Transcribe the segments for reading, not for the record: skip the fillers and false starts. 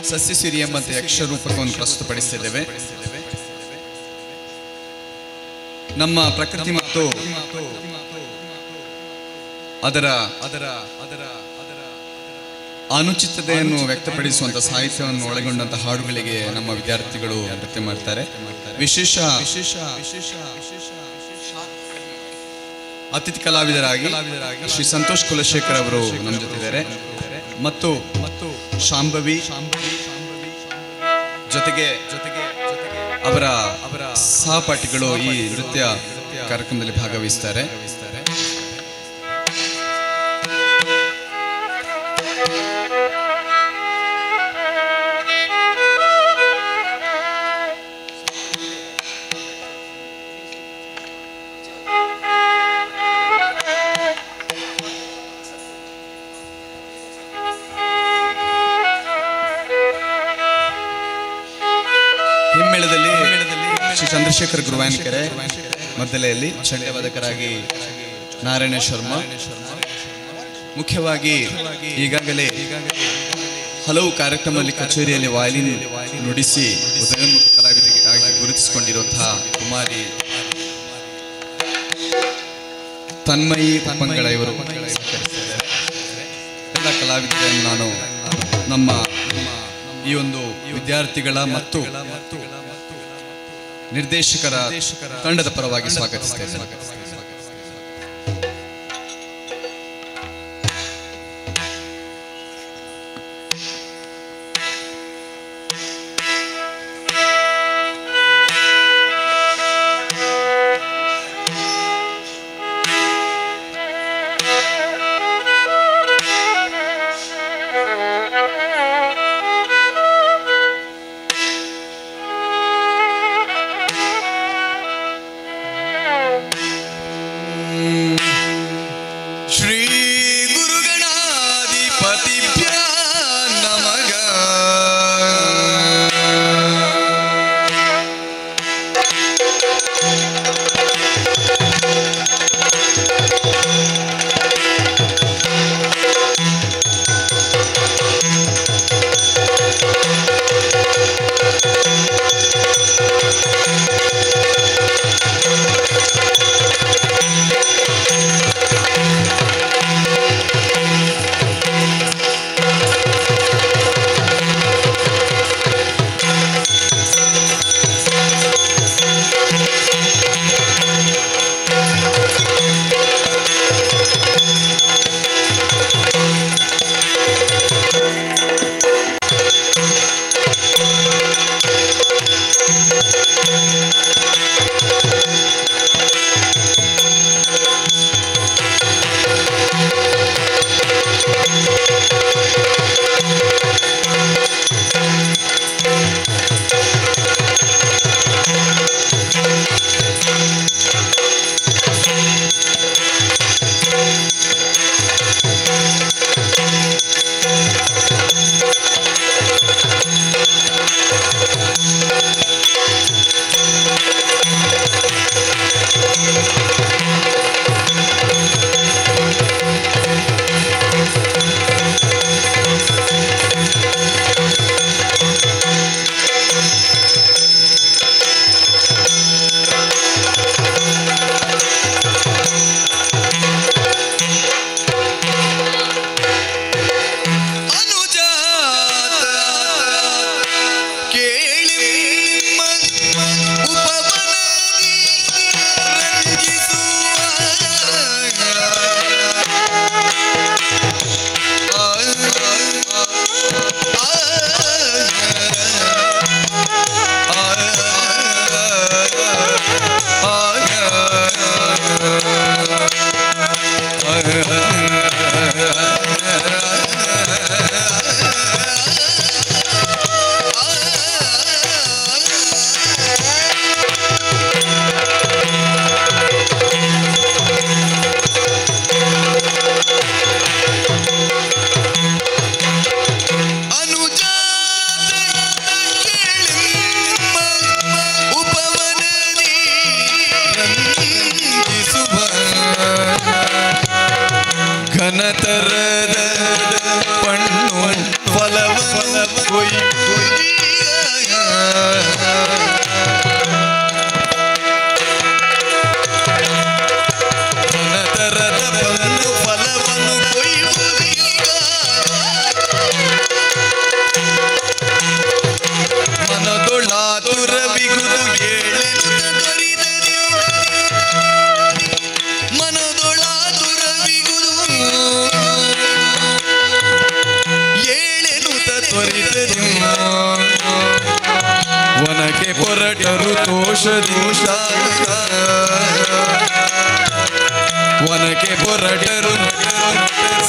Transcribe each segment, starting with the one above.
ಸಸ್ಯಸಿರಿ ಎಂಬಂತೆ ಯಕ್ಷರೂಪಕವನ್ನು ಪ್ರಸ್ತುತಪಡಿಸಿದ್ದೇವೆ. ನಮ್ಮ ಪ್ರಕೃತಿ ಮತ್ತು ಅದರ ಅನುಚಿತತೆಯನ್ನು ವ್ಯಕ್ತಪಡಿಸುವಂತಹ ಸಾಹಿತ್ಯವನ್ನು ಒಳಗೊಂಡಂತಹ ಹಾಡುಗಳಿಗೆ ನಮ್ಮ ವಿದ್ಯಾರ್ಥಿಗಳು ನೃತ್ಯ ಮಾಡ್ತಾರೆ. ವಿಶೇಷ ಅತಿಥಿ ಕಲಾವಿದರಾಗಿ ಶ್ರೀ ಸಂತೋಷ್ ಕುಲಶೇಖರ್ ಅವರು ನಮ್ಮ ಜೊತೆ ಇದ್ದಾರೆ ಮತ್ತು ಶಾಂಭವಿ ಜೊತೆಗೆ ಅವರ ಸಹಪಾಠಿಗಳು ಈ ನೃತ್ಯ ಕಾರ್ಯಕ್ರಮದಲ್ಲಿ ಭಾಗವಹಿಸ್ತಾರೆ. ಹಿಮ್ಮೇಳದಲ್ಲಿ ಶ್ರೀ ಚಂದ್ರಶೇಖರ್ ಗುರುವಾನ್ಕೆರೆ ಮದ್ದಲೆಯಲ್ಲಿ, ಚಂಡವಾದಕರಾಗಿ ನಾರಾಯಣ ಶರ್ಮಾ. ಮುಖ್ಯವಾಗಿ ಈಗಾಗಲೇ ಹಲವು ಕಾರ್ಯಕ್ರಮದಲ್ಲಿ ಕಚೇರಿಯಲ್ಲಿ ವಾಯಲಿನ್ ನುಡಿಸಿ ಉದಯೋನ್ಮುಖ ಕಲಾವಿದರಾಗಿ ಗುರುತಿಸಿಕೊಂಡಿರುವಂತಹ ಕುಮಾರಿ ತನ್ಮಯಿ ಪಂಗಳ ಇವರು ಎಲ್ಲ ಕಲಾವಿದರನ್ನು ನಾನು ನಮ್ಮ ಈ ಒಂದು ವಿದ್ಯಾರ್ಥಿಗಳ ಮತ್ತು ನಿರ್ದೇಶಕರ ತಂಡದ ಪರವಾಗಿ ಸ್ವಾಗತಿಸುತ್ತೇನೆ. ಘನತರದ ಪಣ್ಣು ಫಲವ ಕೊಯ್ಯ ವನಕ್ಕೆ ಹೊರಟರು ತೋಷದಿಂದ ವನಕ್ಕೆ ಹೊರಟರು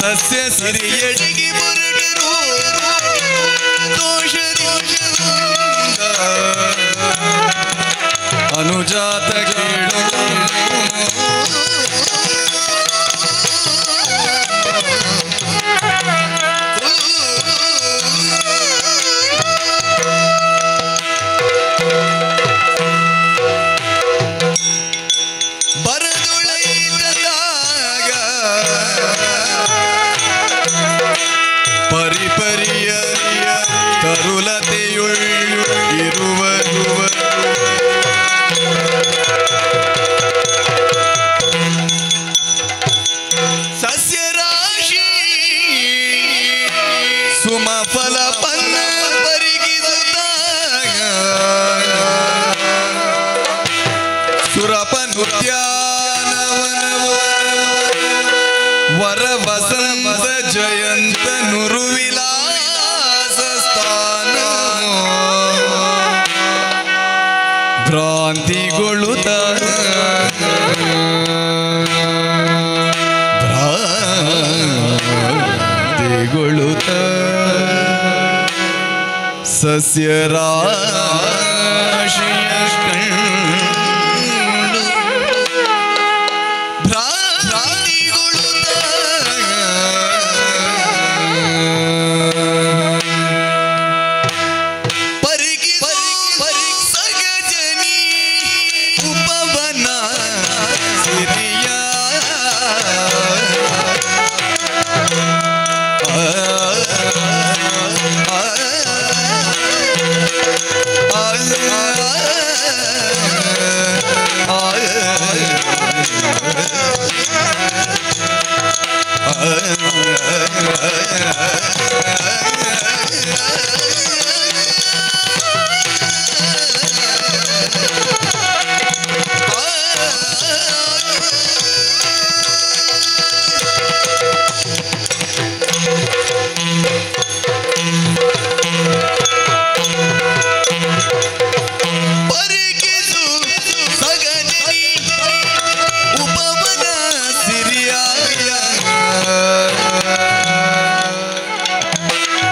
ಸಸ್ಯ ಸಿರಿಯಡಿಗೆ ಹೊರಟರು ತೋಷದಿಂದ ಅನುಜಾತ ಕೇಳು ಪರಿಪರಿಯ ತರುಲತೆಯುಳ್ಳು ಇರುವ ಸಸ್ಯರಾಶಿ ಸುಮಫಲ ಪನ್ನ ಪರಿಗಿಸುತ್ತಾಗ ಸುರಪನುದ್ಯಾನವನವ ವರ ವಸಂತ ಜಯಂತ ನುರುವಿಲಾಸ ಸ್ಥಾನ ಭ್ರಾಂತಿಗೊಳ್ಳುತ್ತ ಸಸ್ಯರಾಶಿಯ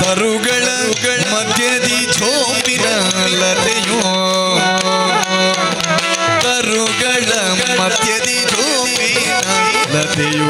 ತರುಗಳ ಮಧ್ಯದಿ ಛೋಪಿನ ಲತೆಯೋ ತರುಗಳ ಮಧ್ಯದಿ ಛೋಪಿನ ಲತೆಯೋ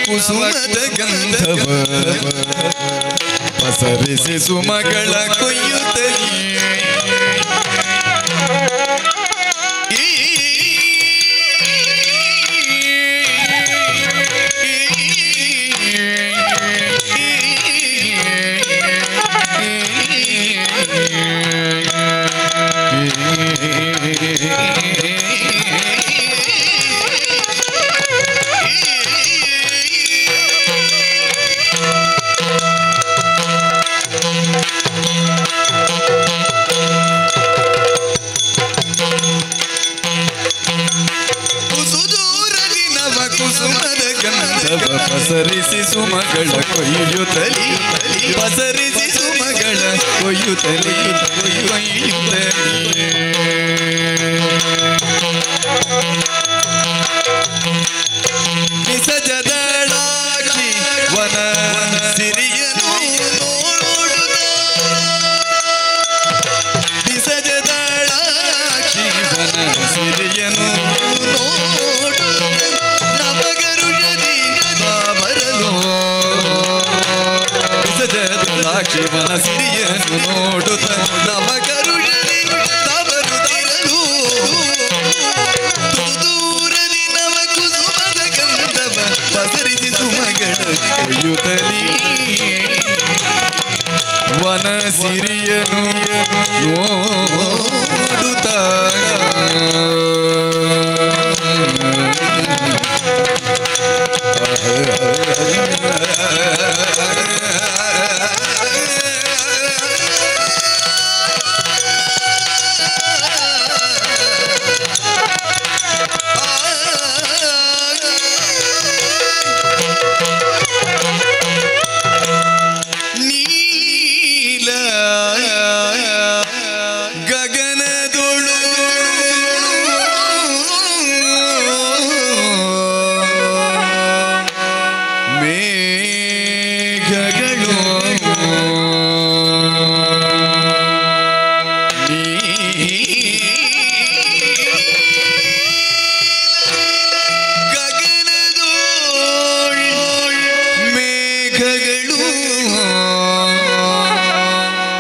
ಕುಸುಮದ ಗಂಧವ ಪಸರಿಸಿ ಸುಮಗಳ ಕೊಯ್ಯುತ್ತಲೇ ಪಸರಿಸಿ ಸುಮಗಳ ಕೊಯ್ಯುತ್ತಲೇ ಪಸರಿಸಿ ಸುಮಗಳ ಕೊಯ್ಯುತ್ತಲೇ ನಿಸಜದಳಾಕಿ ವನ ಸಿರಿಯನು ನಿಸಜದಳಾಕಿ ವನ ಸಿರಿಯನು ಶಿವನ ಸಿರಿಯನ್ನು ನೋಡುತ್ತ ನವಕರುಣಿ ತವರುತ್ತಿರಲು ದೂರದಿ ನವ ಕುಸುಮದ ಗಂಧವ ಪಸರಿಸಿ ಸುಮಗಳ ಕೊಯ್ಯುತ್ತಲೇ ವನ ಸಿರಿಯನ್ನು ನೋಡುತ್ತ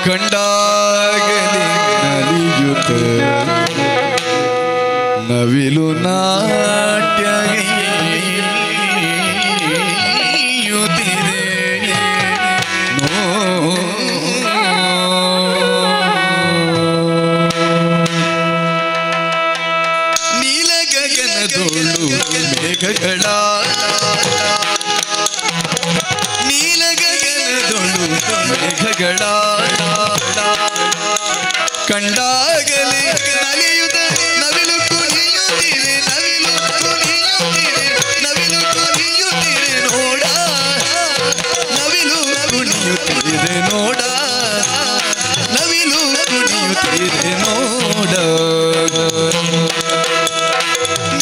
ಕಂಡಾಗಲಿ ನಲಿಯುತ್ತ ನವಿಲು ನಾಟ್ಯಯುತ್ತಿದೆ ನೀಲ ಗಗನದೋಳು ಮೇಘಗಳ ನೀಲ ಗಗನದೋಳು ಮೇಘಗಳ ಕಂಡಾಗಲೇ ನಲಿಯುತ್ತ ನವಿಲು ಕುಣಿಯುತ್ತಿದೆ ನವಿಲು ಕುಣಿಯುತ್ತಿದೆ ನವಿಲು ಕುಣಿಯುತ್ತಿದೆ ನೋಡ ನವಿಲು ಕುಣಿಯುತ್ತಿದೆ ನೋಡ ನವಿಲು ಕುಣಿಯುತ್ತಿದೆ ನೋಡ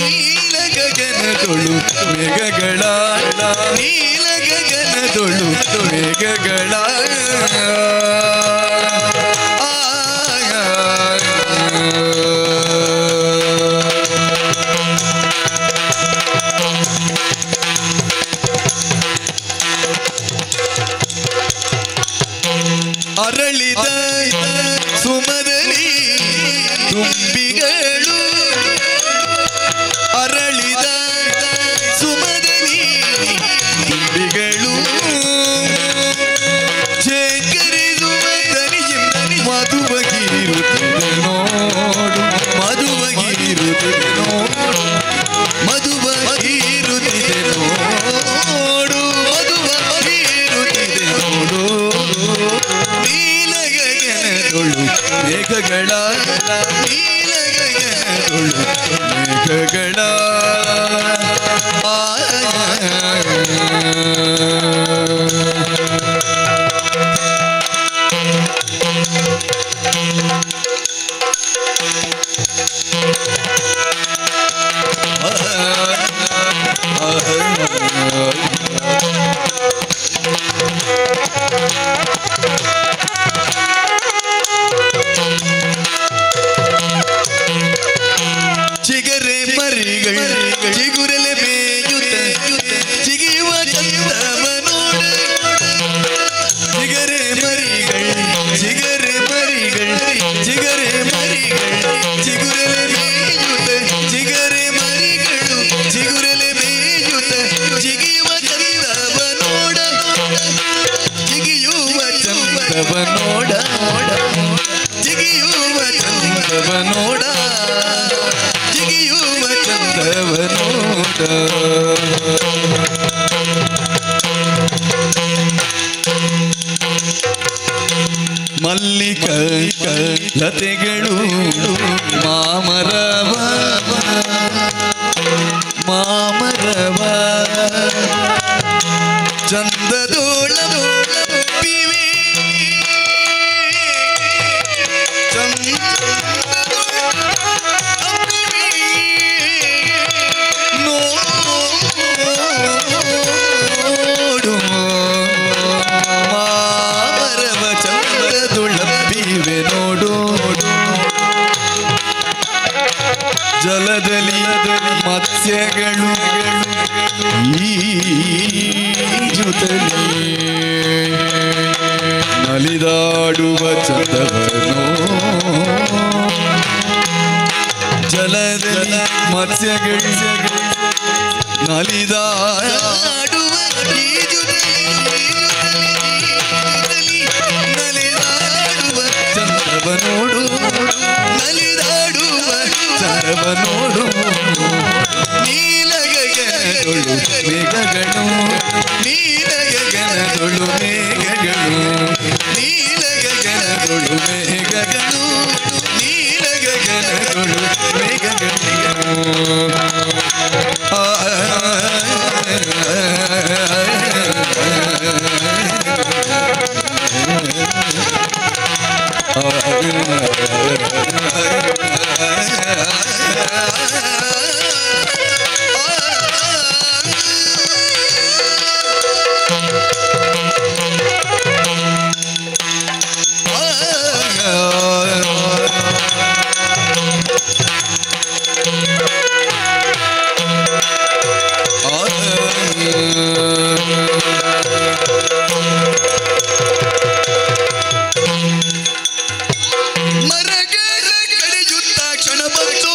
ನೀಲ ಗಗನದೊಳು ಮೇಘಗಳ ನೀಲ ಗಗನದೊಳು ಮೇಘಗಳ ಅರಳಿದ ಸುಮದಲ್ಲಿ ತುಂಬಿಗಳು ಅರಳಿದ ಸುಮದಲ್ಲಿ ತುಂಬಿಗಳು ಶೇಖರಿಸುವ ದನಿಯಿಂದ ಮಧುವಗಿರುತ್ತದೆ ನೋಡು ಮಧುವಗಿರುತ್ತದೆ ನೋಡು ಮಧುವಗಿರುತ್ತಿದೆ ನೋಡು ಮಧುವಗಿರುತ್ತಿದೆ ನೋಡು ನೀಲ ಗಗನದೊಳು ಮೇಘಗಳ ನೀಲ ಗಗನದೊಳು ಮೇಘಗಳ ಚಿಗರೆ ಮರಿಗಳ ಚಿಗುರಲೆ ಮೇಯುತ್ತ ಚಿಗಿಯುವ ಚಂದವ ನೋಡ ಚಿಗರೆ ಮರಿಗಳ ಚಿಗರೆ ಮರಿಗಳ ಚಿಗರೆ ಮರಿಗಳ ಚಿಗುರಲೆ ಮೇಯುತ್ತ ಚಿಗರೆ ಮರಿಗಳು ಚಿಗುರಲೆ ಮೇಯುತ್ತ ಚಿಗಿಯುವ ಚಂದವ ನೋಡ ಜಿಗಿಯುವ ಚಂದವ ನೋಡ ಜಿಗಿಯುವ ಚಂದವ ನೋಡ ಜಿಗಿಯುವ ಚಂದವ ನೋಡ ಮಲ್ಲಿಕ ಲತೆಗಳು ಮಾಮರವ ಮಾಮರವ ಚಂದದೋಳ ಪಿವೆ ನೋಡು ಮಾಮರವ ಚಂದದುಳಪ್ಪಿವೆ ನೋಡು ಜಲದಲ್ಲಿ ಮತ್ಸ್ಯಗಳು ಈಜುತ್ತಲೇ ನಲಿದಾಡುವ ಚಂದವನೋ ಜಲದಲ್ಲಿ ಮತ್ಸ್ಯಗಳು ನಲಿದಾಡುವ ನಲಿದಾಡುವ ಚಂದವ ನೋಡು ನಲಿದಾಡುವ ಚಂದವ ನೋಡು ನೀಲ ಗಗನದೊಳು ಮೇಘಗಳು ನೀಲ ಗಗನದೊಳು ಮೇಘಗಳು ನೀಲ ಗಗನದೊಳು ಮೇಘಗಳು ನೀಲ ಗಗನದೊಳು ಮೇಘಗಳು ಮರಗಳ ಕಡೆಯುತ್ತ ಕ್ಷಣ ಬಂತು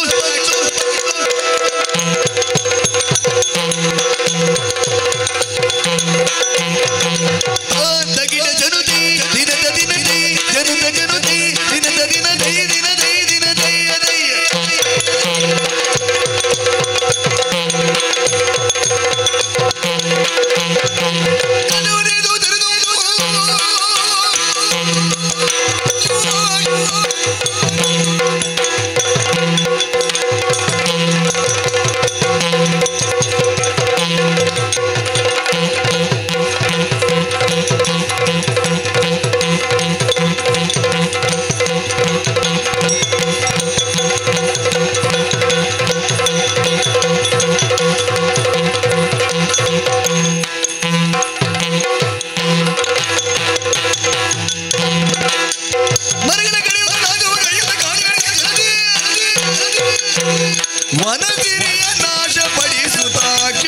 ವನಸಿರಿಯ ನಾಶಪಡಿಸುತ್ತಾಕ್ಷ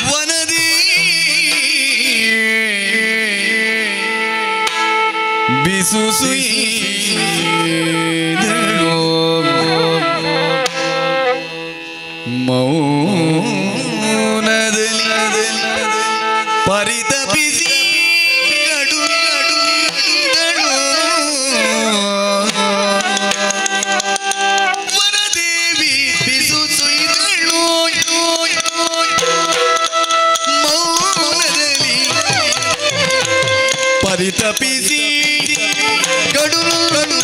ವನದಿ ಬಿಸು ಸುಯಿದಳು ಮೌನದಲ್ಲಿ ಪರಿತಪಿಸಿ ವನದೇವಿ ಬಿಸು ಸುಯಿದಳು ಮೌನದಲ್ಲಿ ಪರಿತಪಿಸಿ ಗಡುಗಳು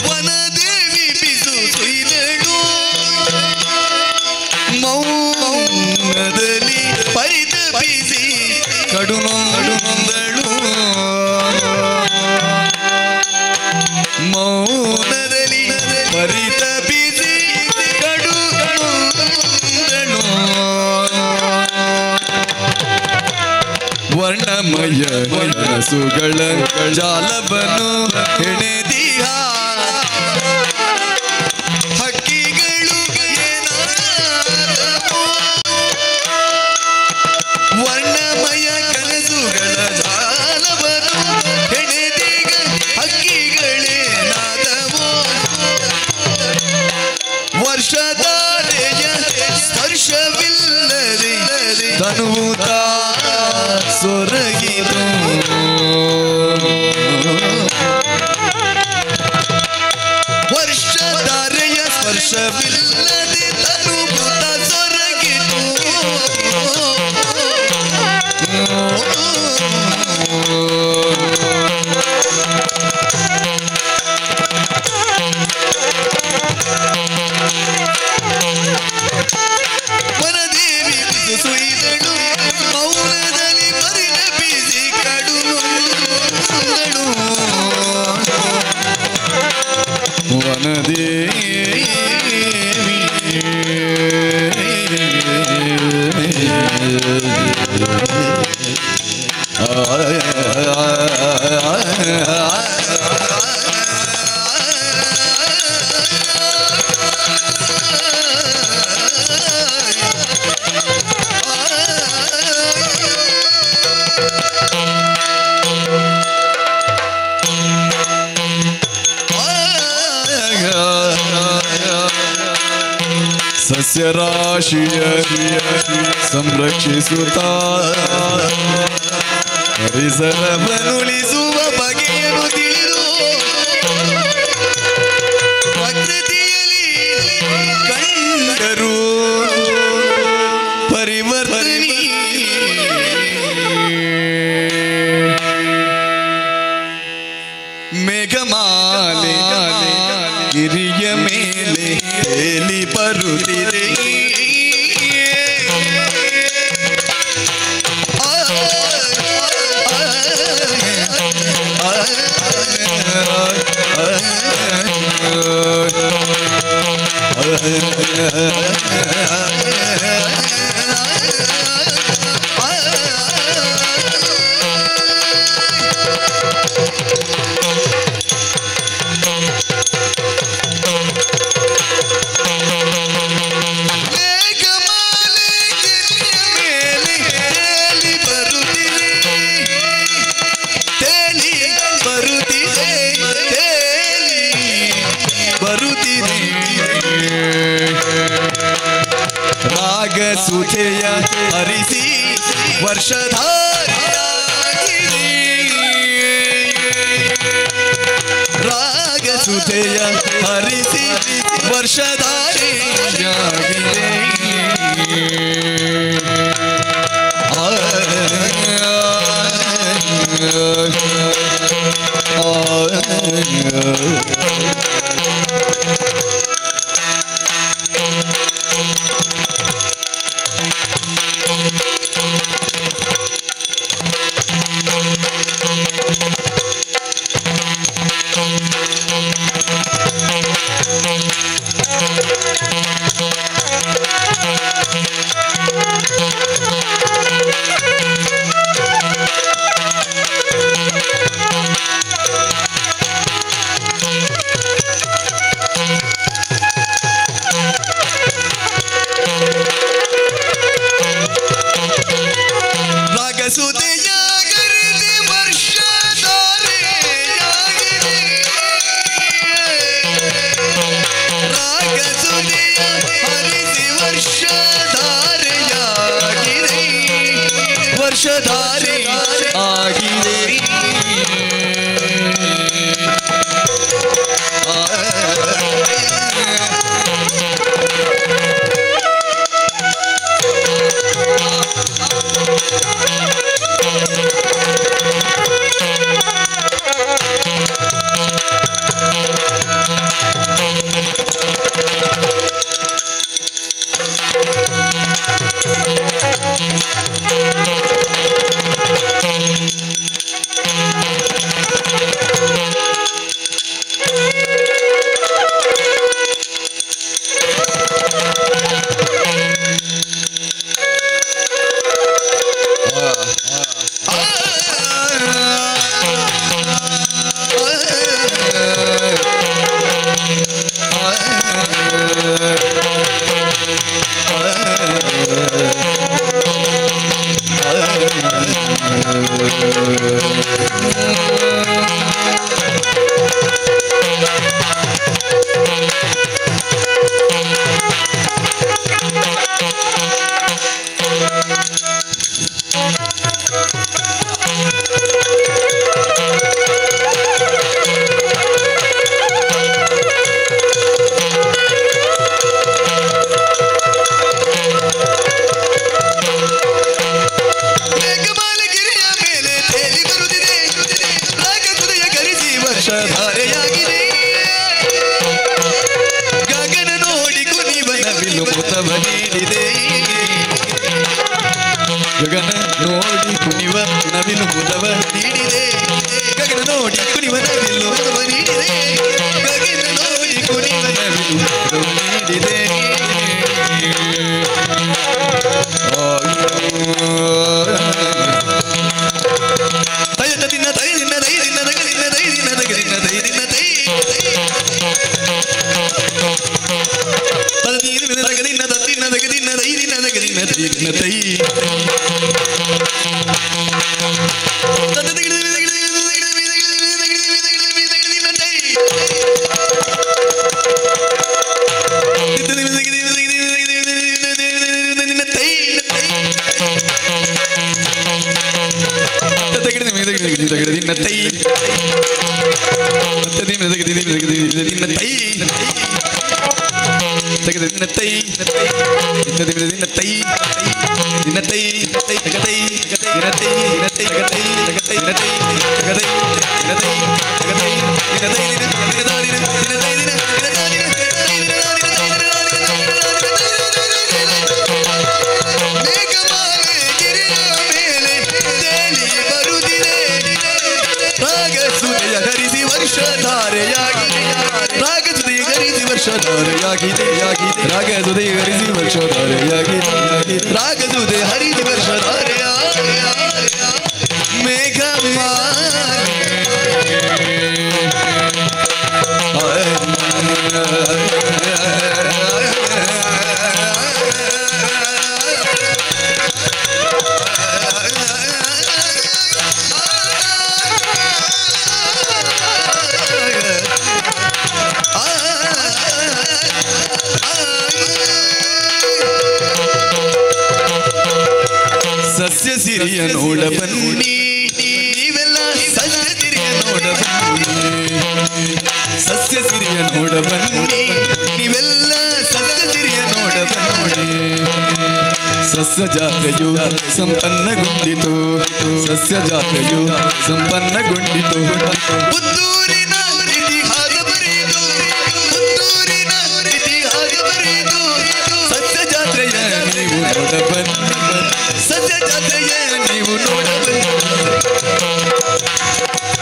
ವನದೇವಿ ಬಿಸು ಸುಯಿದಳು ಮೌನದಲ್ಲಿ ಪರಿತಪಿಸಿ ಕಡುನೊಂದಳು ಮೌನದಲ್ಲಿ ಪರಿತಪಿಸಿ ಕಡುನೊಂದಳು ವರ್ಣಮಯ ಮನಸ್ಸುಗಳ ಜಾಲವನ್ನು ಹೆಣೆದಿಹ ಹಕ್ಕಿಗಳು ಏನಾದವೋ ವರ್ಣಮಯ ಕನಸುಗಳ ಜಾಲವನ್ನು ಹೆಣೆದಿಗ ಹಕ್ಕಿಗಳೇನಾದವೋ ವರ್ಷಧಾರೆಯ ಸ್ಪರ್ಶವಿಲ್ಲದೆ ತನುತ ಸೊರಗಿತು ವರ್ಷಧಾರೆಯ ಸ್ಪರ್ಶವಿಲ್ಲದೆ ತನುತ ಸೊರಗಿತು ವನದೇವಿ ಬಿಸು ಸುಯಿದಳು ಮೌನದಲ್ಲಿ ಪರಿತಪಿಸಿ ಕಡುನೊಂದಳು ವನದೇವಿ ಸಸ್ಯರಾಶಿಯ ಸಂರಕ್ಷಿಸುತ್ತಾ ಪರಿಸರವನ್ನುಳಿಸುವ ಬಗೆಯನ್ನು ತಿಳಿದು ಪ್ರಕೃತಿಯಲ್ಲಿ ಕಂಡರು ಪರಿವರ್ತನೆ ಮೇಘಮಾಲೆ ಗಿರಿಯ ಮೇಲೆ ತೇಲಿ ಬರುತ್ತಿದೆ ವರ್ಷಧಾರಿಯಾಗಿದೆ ರಾಗಸುಧೆಯ ಹರಿಸಿ ವರ್ಷಧಾರಿಯಾಗಿದೆ ವರ್ಷಧಾರೆ ಆಗಿದೆ ಗಗನ ನೋಡಿ ಕುಣಿವನ ವಿಲುಮುತವ ನೀಡಿದೆ ಗಗನ ನೋಡಿ ಕುಣಿವ ನವಿಲು ಮುದವ ನೀಡಿದೆ ಗಗನ ನೋಡಿ ಕುಣಿವನ ವಿಲುಮುತವ ನೀಡಿದೆ ಗಗನ ನೋಡಿ ಕುಣಿವ ನವಿಲು ಮುದವ ನೀಡಿದೆ ರಾಗದುದೆ ಹರಿಸಿ ವರ್ಷಧಾರೆಯಾಗಿದೆ ರಾಗದುದೆ ಹರಿಸಿ ವರ್ಷಧಾರೆಯ ಮೇಘ ಸಸ್ಯ ಸಿರಿಯ ನೋಡ ಬನ್ನಿ ನೀವೆಲ್ಲ ಸಸ್ಯ ಸಿರಿಯ ನೋಡ ಬನ್ನಿ ಸಸ್ಯ ಸಿರಿಯ ನೋಡ ಬನ್ನಿ ನೀವೆಲ್ಲ ಸಸ್ಯ ಸಿರಿಯ ನೋಡ ಬನ್ನಿ ಸಸ್ಯ ಜಾತ್ರೆಯು ಸಂಪನ್ನಗೊಂಡಿತು ಸಸ್ಯ ಜಾತ್ರೆಯು ಸಂಪನ್ನಗೊಂಡಿತು ಪುತ್ತೂರಿನ ಇತಿಹಾಸ ಬರೆದು ಪುತ್ತೂರಿನ ಇತಿಹಾಸ ಬರೆದು ಸಸ್ಯ ಜಾತ್ರೆಯ ನೀವು ನೋಡ ಬನ್ನಿ ಸಸ್ಯ ಜಾತ್ರೆಯ ನೀವು ನೋಡ ಬನ್ನಿ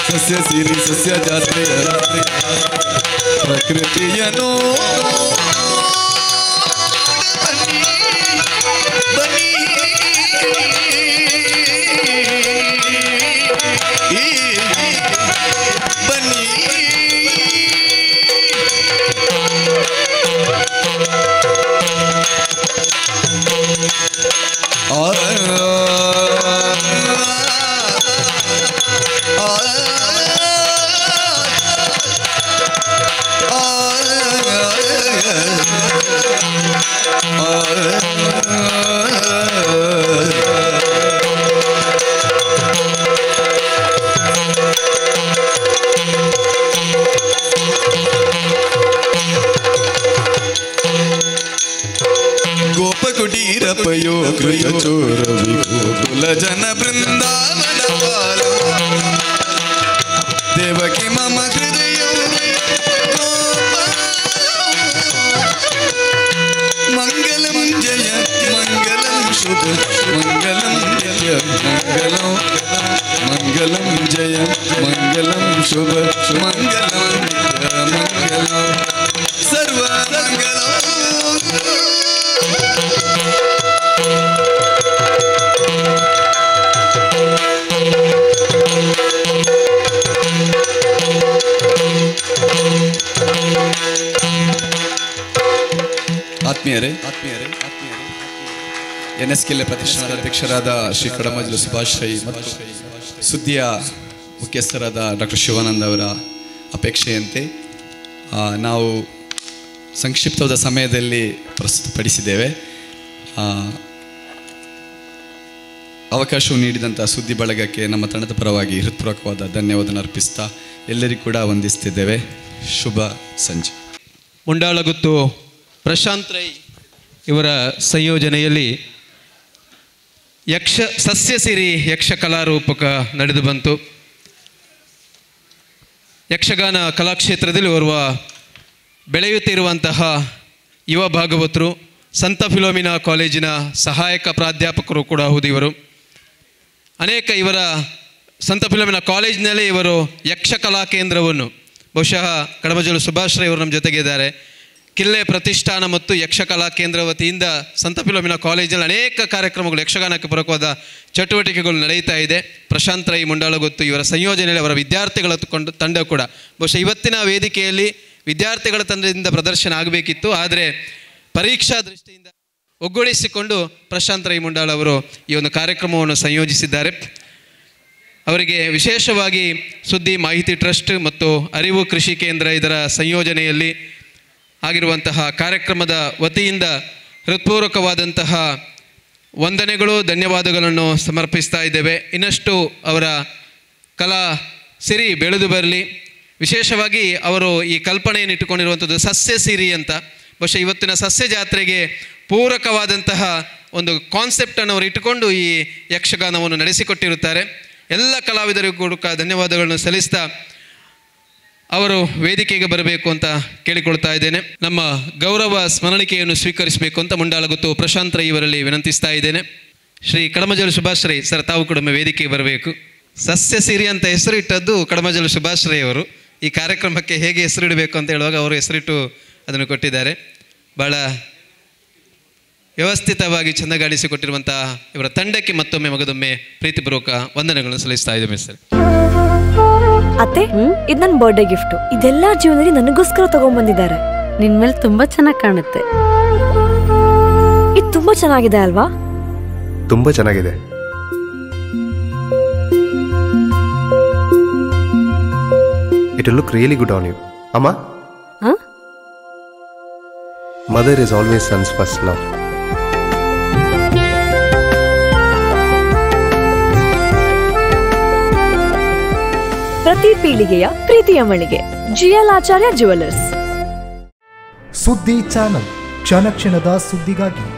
ಸಸ್ಯ ಸಿರಿ ಸಸ್ಯ ಜಾತ್ರೆಯ ಪ್ರಕೃತಿಯನ್ನು ಗೋಪಕುಟೀರಪಯೋ ಕೃತ ಚೋರ ವಿಗೋಕುಲ ಜನ ಬೃಂದಾವನ ಪಾಲು ದೇವಕಿ ಮಮ ಹೃದಯ ಮಂಗಲಂ ಜಯ ಮಂಗಲಂ ಶುಭ ಮಂಗಲಂ ಜಯ ಮಂಗಲಂ ಮಂಗಲಂ ಜಯ ಮಂಗಲಂ ಶುಭ ಮಂಗಲಂ ಮಂಗಲಂ ಸರ್ವ ಮಂಗಲಂ ಆತ್ಮೀಯರೇ NSKLA ಪ್ರತಿಷ್ಠಾನದ ಅಧ್ಯಕ್ಷರಾದ ಶ್ರೀ ಕಡಮಜಲು ಸುಭಾಷ್ ರೈ ಮತ್ತು ಸುದ್ದಿಯ ಮುಖ್ಯಸ್ಥರಾದ ಡಾಕ್ಟರ್ ಶಿವಾನಂದ ಅವರ ಅಪೇಕ್ಷೆಯಂತೆ ನಾವು ಸಂಕ್ಷಿಪ್ತವಾದ ಸಮಯದಲ್ಲಿ ಪ್ರಸ್ತುತಪಡಿಸಿದ್ದೇವೆ. ಅವಕಾಶವು ನೀಡಿದಂಥ ಸುದ್ದಿ ಬಳಗಕ್ಕೆ ನಮ್ಮ ತಂಡದ ಪರವಾಗಿ ಹೃತ್ಪೂರ್ವಕವಾದ ಧನ್ಯವಾದ ಅರ್ಪಿಸ್ತಾ ಎಲ್ಲರಿಗೂ ಕೂಡ ವಂದಿಸ್ತಿದ್ದೇವೆ. ಶುಭ ಸಂಜೆ. ಮುಂಡಾಳಗುತ್ತು ಪ್ರಶಾಂತ್ ರೈ ಇವರ ಸಂಯೋಜನೆಯಲ್ಲಿ ಸಸ್ಯ ಸಿರಿ ಯಕ್ಷ ಕಲಾರೂಪಕ ನಡೆದು ಬಂತು. ಯಕ್ಷಗಾನ ಕಲಾಕ್ಷೇತ್ರದಲ್ಲಿ ಓರ್ವ ಬೆಳೆಯುತ್ತಿರುವಂತಹ ಯುವ ಭಾಗವತರು, ಸಂತ ಫಿಲೋಮಿನಾ ಕಾಲೇಜಿನ ಸಹಾಯಕ ಪ್ರಾಧ್ಯಾಪಕರು ಕೂಡ ಹೌದು ಇವರು. ಅನೇಕ ಇವರ ಸಂತ ಫಿಲೋಮಿನಾ ಕಾಲೇಜಿನಲ್ಲಿ ಇವರು ಯಕ್ಷಕಲಾ ಕೇಂದ್ರವನ್ನು, ಬಹುಶಃ ಕಡಮಜಲು ಸುಭಾಷ್ ರೈ ಅವರು ನಮ್ಮ ಜೊತೆಗೆ ಇದ್ದಾರೆ, ಕಿಲ್ಲೆ ಪ್ರತಿಷ್ಠಾನ ಮತ್ತು ಯಕ್ಷಕಲಾ ಕೇಂದ್ರ ವತಿಯಿಂದ ಸಂತ ಫಿಲೋಮಿನಾ ಕಾಲೇಜಲ್ಲಿ ಅನೇಕ ಕಾರ್ಯಕ್ರಮಗಳು, ಯಕ್ಷಗಾನಕ್ಕೆ ಪೂರಕವಾದ ಚಟುವಟಿಕೆಗಳು ನಡೆಯುತ್ತಾ ಇದೆ. ಪ್ರಶಾಂತ್ ರೈ ಮುಂಡಾಳಗುತ್ತು ಇವರ ಸಂಯೋಜನೆಯಲ್ಲಿ ಅವರ ವಿದ್ಯಾರ್ಥಿಗಳ ತಂಡ ಕೂಡ ಬಹುಶಃ ಇವತ್ತಿನ ವೇದಿಕೆಯಲ್ಲಿ ವಿದ್ಯಾರ್ಥಿಗಳ ತಂಡದಿಂದ ಪ್ರದರ್ಶನ ಆಗಬೇಕಿತ್ತು. ಆದರೆ ಪರೀಕ್ಷಾ ದೃಷ್ಟಿಯಿಂದ ಒಗ್ಗೂಡಿಸಿಕೊಂಡು ಪ್ರಶಾಂತ್ ರೈ ಮುಂಡಾಳ ಅವರು ಈ ಒಂದು ಕಾರ್ಯಕ್ರಮವನ್ನು ಸಂಯೋಜಿಸಿದ್ದಾರೆ. ಅವರಿಗೆ ವಿಶೇಷವಾಗಿ ಸುದ್ದಿ ಮಾಹಿತಿ ಟ್ರಸ್ಟ್ ಮತ್ತು ಅರಿವು ಕೃಷಿ ಕೇಂದ್ರ ಇದರ ಸಂಯೋಜನೆಯಲ್ಲಿ ಆಗಿರುವಂತಹ ಕಾರ್ಯಕ್ರಮದ ವತಿಯಿಂದ ಹೃತ್ಪೂರ್ವಕವಾದಂತಹ ವಂದನೆಗಳು, ಧನ್ಯವಾದಗಳನ್ನು ಸಮರ್ಪಿಸ್ತಾ ಇದ್ದೇವೆ. ಇನ್ನಷ್ಟು ಅವರ ಕಲಾ ಸಿರಿ ಬೆಳೆದು ಬರಲಿ. ವಿಶೇಷವಾಗಿ ಅವರು ಈ ಕಲ್ಪನೆಯನ್ನು ಇಟ್ಟುಕೊಂಡಿರುವಂಥದ್ದು ಸಸ್ಯ ಸಿರಿ ಅಂತ. ಬಹುಶಃ ಇವತ್ತಿನ ಸಸ್ಯ ಜಾತ್ರೆಗೆ ಪೂರಕವಾದಂತಹ ಒಂದು ಕಾನ್ಸೆಪ್ಟನ್ನು ಅವರು ಇಟ್ಟುಕೊಂಡು ಈ ಯಕ್ಷಗಾನವನ್ನು ನಡೆಸಿಕೊಟ್ಟಿರುತ್ತಾರೆ. ಎಲ್ಲ ಕಲಾವಿದರಿಗೂ ಕೂಡ ಧನ್ಯವಾದಗಳನ್ನು ಸಲ್ಲಿಸ್ತಾ ಅವರು ವೇದಿಕೆಗೆ ಬರಬೇಕು ಅಂತ ಕೇಳಿಕೊಳ್ತಾ ಇದ್ದೇನೆ. ನಮ್ಮ ಗೌರವ ಸ್ಮರಣಿಕೆಯನ್ನು ಸ್ವೀಕರಿಸಬೇಕು ಅಂತ ಮುಂಡಾಳಗುತ್ತು ಪ್ರಶಾಂತ್ ರೈ ಇವರಲ್ಲಿ ವಿನಂತಿಸ್ತಾ ಇದ್ದೇನೆ. ಶ್ರೀ ಕಡಮಜಲು ಸುಭಾಷ್ ರೈ ಸರ್, ತಾವು ಕೂಡ ವೇದಿಕೆಗೆ ಬರಬೇಕು. ಸಸ್ಯ ಸಿರಿ ಅಂತ ಹೆಸರಿಟ್ಟದ್ದು ಕಡಮಜಲು ಸುಭಾಷ್ ರೈ ಅವರು. ಈ ಕಾರ್ಯಕ್ರಮಕ್ಕೆ ಹೇಗೆ ಹೆಸರಿಡಬೇಕು ಅಂತ ಹೇಳುವಾಗ ಅವರು ಹೆಸರಿಟ್ಟು ಅದನ್ನು ಕೊಟ್ಟಿದ್ದಾರೆ. ಭಾಳ ವ್ಯವಸ್ಥಿತವಾಗಿ ಚೆಂದಗಾಡಿಸಿಕೊಟ್ಟಿರುವಂತಹ ಇವರ ತಂಡಕ್ಕೆ ಮತ್ತೊಮ್ಮೆ ಮಗದೊಮ್ಮೆ ಪ್ರೀತಿಪೂರ್ವಕ ವಂದನೆಗಳನ್ನು ಸಲ್ಲಿಸ್ತಾ ಇದ್ದೇವೆ ಸರ್. ಅತ್ತೆ, ಇದು ನನ್ನ ಬರ್ಡೇ ಗಿಫ್ಟ್. ಇದೆಲ್ಲ ಜೀವನದಲ್ಲಿ ನನಗೋಸ್ಕರ ತಗೊಂಡ್ಬಂದಿದ್ದಾರೆ. ನಿನ್ ಮೇಲೆ ತುಂಬಾ ಚೆನ್ನಾಗಿ ಕಾಣುತ್ತೆ. ಇದು ತುಂಬಾ ಚೆನ್ನಾಗಿದೆ ಅಲ್ವಾ? ತುಂಬಾ ಚೆನ್ನಾಗಿದೆ. It will look really good on you. Amma? Huh? Mother is always son's first love. ಪ್ರತಿ ಪೀಳಿಗೆಯ ಪ್ರೀತಿಯ ಮಳಿಗೆ ಜಿಎಲ್ ಆಚಾರ್ಯ ಜುವೆಲ್ಲರ್ಸ್. ಸುದ್ದಿ ಚಾನಲ್, ಕ್ಷಣ ಕ್ಷಣದ ಸುದ್ದಿಗಾಗಿ.